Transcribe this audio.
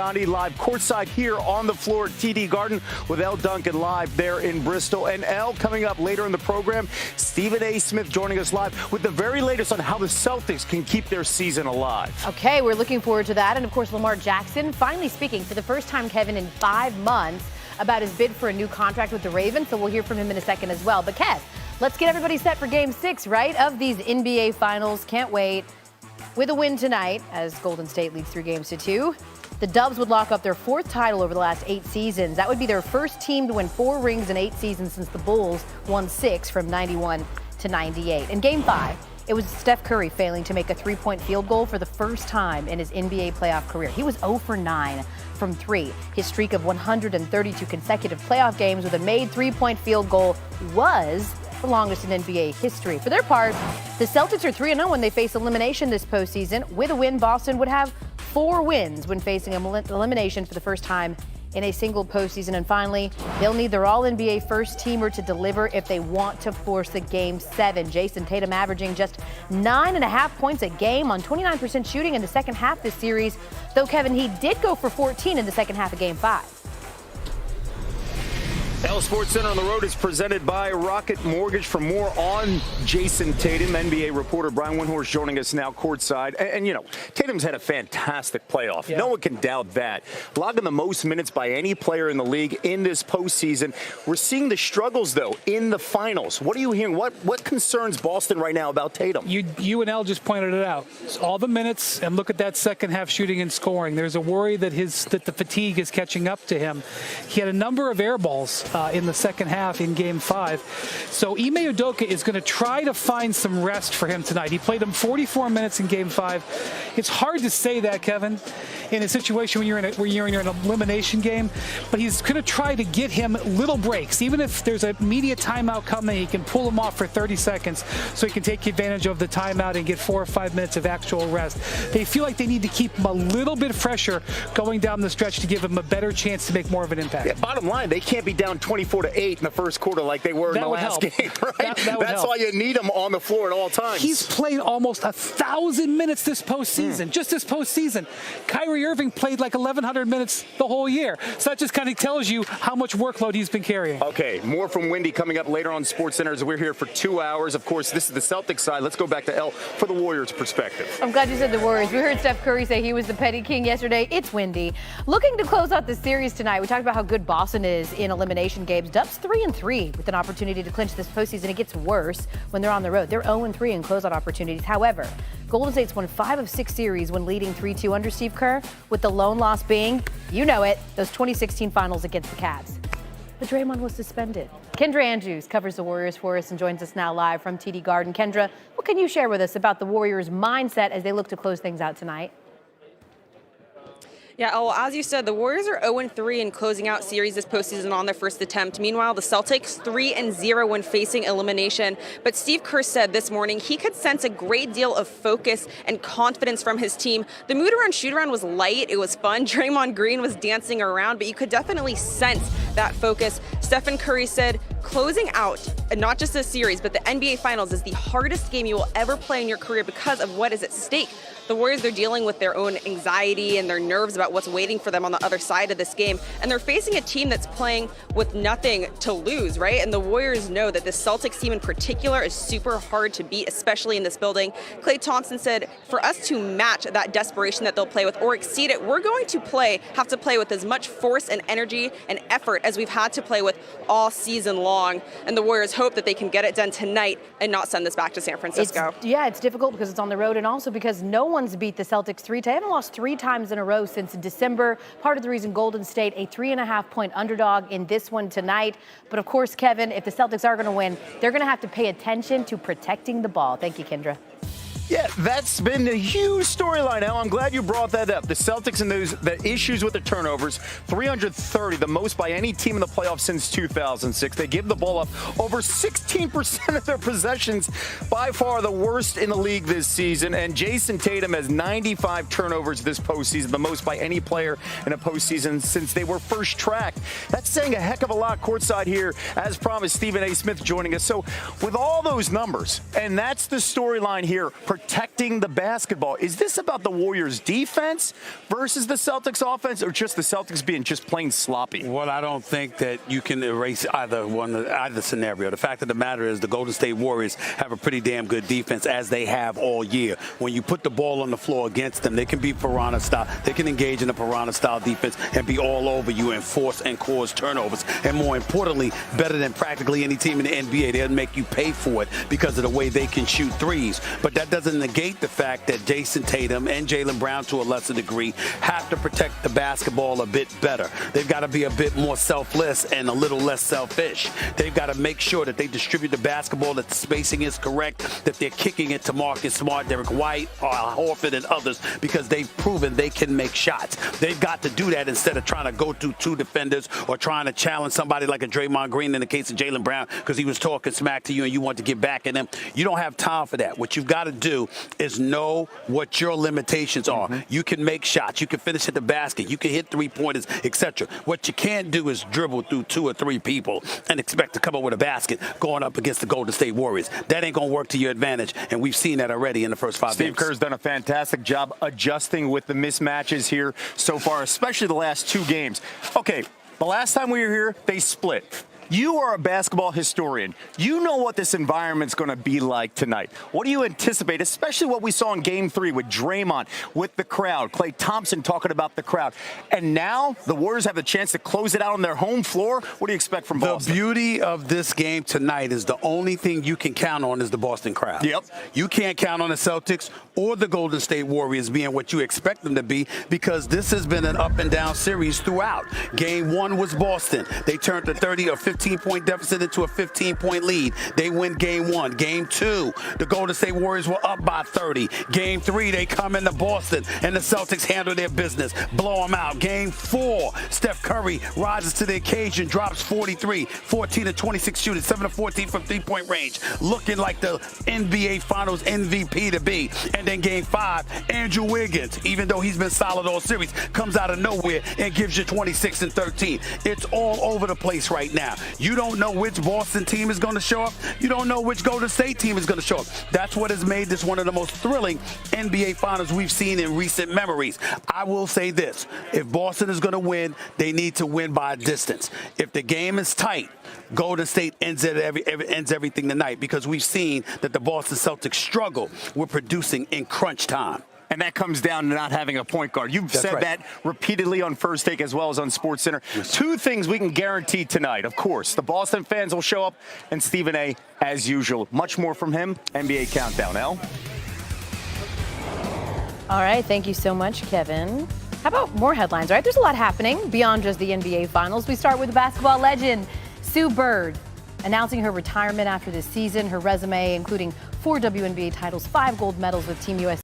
Gandhi live courtside here on the floor at TD Garden with Elle Duncan live there in Bristol. And Elle, coming up later in the program, Stephen A. Smith joining us live with the very latest on how the Celtics can keep their season alive. Okay, we're looking forward to that. And of course, Lamar Jackson finally speaking for the first time, Kevin, in 5 months about his bid for a new contract with the Ravens. So we'll hear from him in a second as well. But Kev, let's get everybody set for Game 6, right, of these NBA Finals. Can't wait. With a win tonight, as Golden State leads 3-2, the Dubs would lock up their 4th title over the last 8 seasons. That would be their first team to win 4 rings in 8 seasons since the Bulls won 6 from 91 to 98. In Game 5, it was Steph Curry failing to make a 3-point field goal for the first time in his NBA playoff career. He was 0 for 9 from 3. His streak of 132 consecutive playoff games with a made 3-point field goal was the longest in NBA history. For their part, the Celtics are 3-0 when they face elimination this postseason. With a win, Boston would have 4 wins when facing elimination for the first time in a single postseason. And finally, they'll need their All-NBA first-teamer to deliver if they want to force the Game 7. Jason Tatum averaging just 9.5 points a game on 29% shooting in the second half this series, though, Kevin, he did go for 14 in the second half of Game 5. Elle Sports Center on the Road is presented by Rocket Mortgage. For more on Jason Tatum, NBA reporter Brian Windhorst joining us now courtside. And you know, Tatum's had a fantastic playoff. Yeah. No one can doubt that. Logging the most minutes by any player in the league in this postseason. We're seeing the struggles, though, in the finals. What are you hearing? What concerns Boston right now about Tatum? You and Elle just pointed it out. It's all the minutes, and look at that second half shooting and scoring. There's a worry that the fatigue is catching up to him. He had a number of air balls in the second half in Game 5. So Ime Udoka is going to try to find some rest for him tonight. He played him 44 minutes in Game 5. It's hard to say that, Kevin, in a situation where you're in an elimination game, but he's going to try to get him little breaks. Even if there's a media timeout coming, he can pull him off for 30 seconds so he can take advantage of the timeout and get 4 or 5 minutes of actual rest. They feel like they need to keep him a little bit fresher going down the stretch to give him a better chance to make more of an impact. Yeah, bottom line, they can't be down 24-8 in the first quarter like they were in the last game, right? That's why you need him on the floor at all times. He's played almost 1,000 minutes this postseason, just this postseason. Kyrie Irving played like 1,100 minutes the whole year. So that just kind of tells you how much workload he's been carrying. Okay, more from Wendy coming up later on SportsCenter as we're here for 2 hours. Of course, this is the Celtics side. Let's go back to Elle for the Warriors' perspective. I'm glad you said the Warriors. We heard Steph Curry say he was the petty king yesterday. It's Wendy. Looking to close out the series tonight, we talked about how good Boston is in elimination games. Dubs 3-3 with an opportunity to clinch this postseason. It gets worse when they're on the road. They're 0-3 in closeout opportunities. However, Golden State's won 5 of 6 series when leading 3-2 under Steve Kerr, with the lone loss being, you know it, those 2016 finals against the Cavs. But Draymond was suspended. Kendra Andrews covers the Warriors for us and joins us now live from TD Garden. Kendra, what can you share with us about the Warriors' mindset as they look to close things out tonight? Yeah, well, as you said, the Warriors are 0-3 in closing out series this postseason on their first attempt. Meanwhile, the Celtics 3-0 when facing elimination. But Steve Kerr said this morning he could sense a great deal of focus and confidence from his team. The mood around shoot-around was light. It was fun. Draymond Green was dancing around, but you could definitely sense that focus. Stephen Curry said, closing out, not just this series, but the NBA Finals is the hardest game you will ever play in your career because of what is at stake. The Warriors are dealing with their own anxiety and their nerves about what's waiting for them on the other side of this game. And they're facing a team that's playing with nothing to lose, right? And the Warriors know that the Celtics team in particular is super hard to beat, especially in this building. Klay Thompson said, for us to match that desperation that they'll play with or exceed it, we're going to have to play with as much force and energy and effort as we've had to play with all season long. And the Warriors hope that they can get it done tonight and not send this back to San Francisco. It's difficult because it's on the road and also because no one's beat the Celtics 3 times. They haven't lost 3 times in a row since December. Part of the reason Golden State, a 3.5-point underdog in this one tonight. But of course, Kevin, if the Celtics are going to win, they're going to have to pay attention to protecting the ball. Thank you, Kendra. Yeah, that's been a huge storyline, Al. I'm glad you brought that up. The Celtics and the issues with the turnovers, 330, the most by any team in the playoffs since 2006. They give the ball up over 16% of their possessions, by far the worst in the league this season. And Jason Tatum has 95 turnovers this postseason, the most by any player in a postseason since they were first tracked. That's saying a heck of a lot courtside here. As promised, Stephen A. Smith joining us. So with all those numbers, and that's the storyline here, protecting the basketball. Is this about the Warriors' defense versus the Celtics' offense, or just the Celtics being just plain sloppy? Well, I don't think that you can erase either scenario. The fact of the matter is the Golden State Warriors have a pretty damn good defense, as they have all year. When you put the ball on the floor against them, they can be piranha style. They can engage in a piranha style defense and be all over you and force and cause turnovers. And more importantly, better than practically any team in the NBA, they'll make you pay for it because of the way they can shoot threes. But that doesn't negate the fact that Jason Tatum and Jaylen Brown, to a lesser degree, have to protect the basketball a bit better. They've got to be a bit more selfless and a little less selfish. They've got to make sure that they distribute the basketball, that the spacing is correct, that they're kicking it to Marcus Smart, Derek White, Horford, and others, because they've proven they can make shots. They've got to do that instead of trying to go to two defenders or trying to challenge somebody like a Draymond Green in the case of Jaylen Brown because he was talking smack to you and you want to get back at him. You don't have time for that. What you've got to do is know what your limitations are. You can make shots. You can finish at the basket. You can hit three-pointers, etc. What you can't do is dribble through two or three people and expect to come up with a basket going up against the Golden State Warriors. That ain't going to work to your advantage, and we've seen that already in the first 5 games. Steve Kerr's done a fantastic job adjusting with the mismatches here so far, especially the last 2 games. Okay, the last time we were here, they split. You are a basketball historian. You know what this environment's going to be like tonight. What do you anticipate, especially what we saw in Game 3 with Draymond, with the crowd, Klay Thompson talking about the crowd. And now the Warriors have the chance to close it out on their home floor. What do you expect from Boston? The beauty of this game tonight is the only thing you can count on is the Boston crowd. Yep. You can't count on the Celtics or the Golden State Warriors being what you expect them to be, because this has been an up and down series throughout. Game 1 was Boston. They turned a 30 or 15-point deficit into a 15-point lead. They win Game 1. Game 2, the Golden State Warriors were up by 30. Game 3, they come into Boston, and the Celtics handle their business, blow them out. Game 4, Steph Curry rises to the occasion, drops 43, 14 to 26 shooting, 7 to 14 from three-point range, looking like the NBA Finals MVP to be. And then Game 5, Andrew Wiggins, even though he's been solid all series, comes out of nowhere and gives you 26 and 13. It's all over the place right now. You don't know which Boston team is going to show up. You don't know which Golden State team is going to show up. That's what has made this one of the most thrilling NBA Finals we've seen in recent memories. I will say this. If Boston is going to win, they need to win by a distance. If the game is tight, Golden State ends everything tonight, because we've seen that the Boston Celtics struggle with producing in crunch time. And that comes down to not having a point guard. You've said that repeatedly on First Take as well as on SportsCenter. Yes. 2 things we can guarantee tonight. Of course, the Boston fans will show up, and Stephen A, as usual. Much more from him. NBA Countdown. El? All right, thank you so much, Kevin. How about more headlines, right? There's a lot happening beyond just the NBA Finals. We start with the basketball legend, Sue Bird, announcing her retirement after this season. Her resume, including 4 WNBA titles, 5 gold medals with Team USA.